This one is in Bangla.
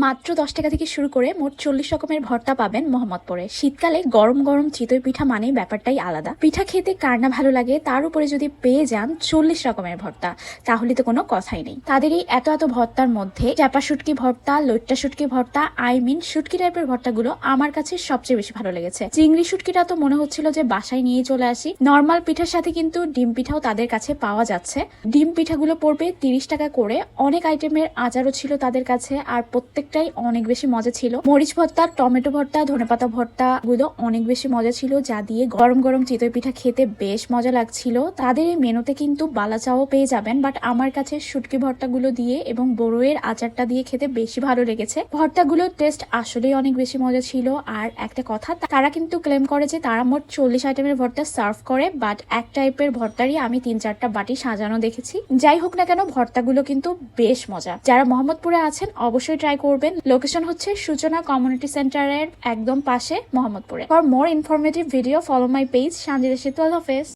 মাত্র 10 টাকা থেকে শুরু করে মোট 40 রকমের ভর্তা পাবেন মোহাম্মদপুরে। শীতকালে গরম গরম চিতই পিঠা মানেই ব্যাপারটাই আলাদা। পিঠা খেতে কার না ভালো লাগে, তার উপরে যদি পেয়ে যান 40 রকমের ভর্তা, তাহলে তো কোনো কথাই নেই। তাদের এই এত এত ভর্তার মধ্যে চাপা শুটকি ভর্তা, লইট্টা শুটকি ভর্তা, শুটকি টাইপের ভর্তাগুলো আমার কাছে সবচেয়ে বেশি ভালো লেগেছে। চিংড়ি শুটকিটা তো মনে হচ্ছিল যে বাসায় নিয়ে চলে আসি। নর্মাল পিঠার সাথে কিন্তু ডিম পিঠাও তাদের কাছে পাওয়া যাচ্ছে। ডিম পিঠাগুলো পড়বে 30 টাকা করে। অনেক আইটেমের আচারও ছিল তাদের কাছে, আর প্রত্যেকটাই অনেক বেশি মজা ছিল। মরিচ ভর্তা, টমেটো ভর্তা, ধনেপাতা ভর্তা গুলো অনেক বেশি মজা ছিল, যা দিয়ে গরম গরম চিতই পিঠা খেতে বেশ মজা লাগছিল। তাদের এই মেনুতে কিন্তু বালা চাও পেয়ে যাবেন, বাট আমার কাছে শুটকি ভর্তাগুলো দিয়ে এবং বড়ইয়ের আচারটা দিয়ে খেতে বেশি ভালো লেগেছে। ভর্তাগুলোর টেস্ট আসলেই অনেক বেশি মজা ছিল। আর একটা কথা, তারা কিন্তু ক্লেম করে যে তারা মোট 40 আইটেমের ভর্তা সার্ভ করে, বাট এক টাইপের ভর্তারই আমি 3-4টা বাটি সাজানো দেখেছি। যাই হোক না কেন, ভর্তাগুলো কিন্তু বেশ মজা। যারা মোহাম্মদপুরে আছেন অবশ্যই ট্রাই করবেন। লোকেশন হচ্ছে সূচনা কমিউনিটি সেন্টারের একদম পাশে, মোহাম্মদপুরে। For more informative video follow my page Sanjida সেতু। আল্লাহ হাফেজ।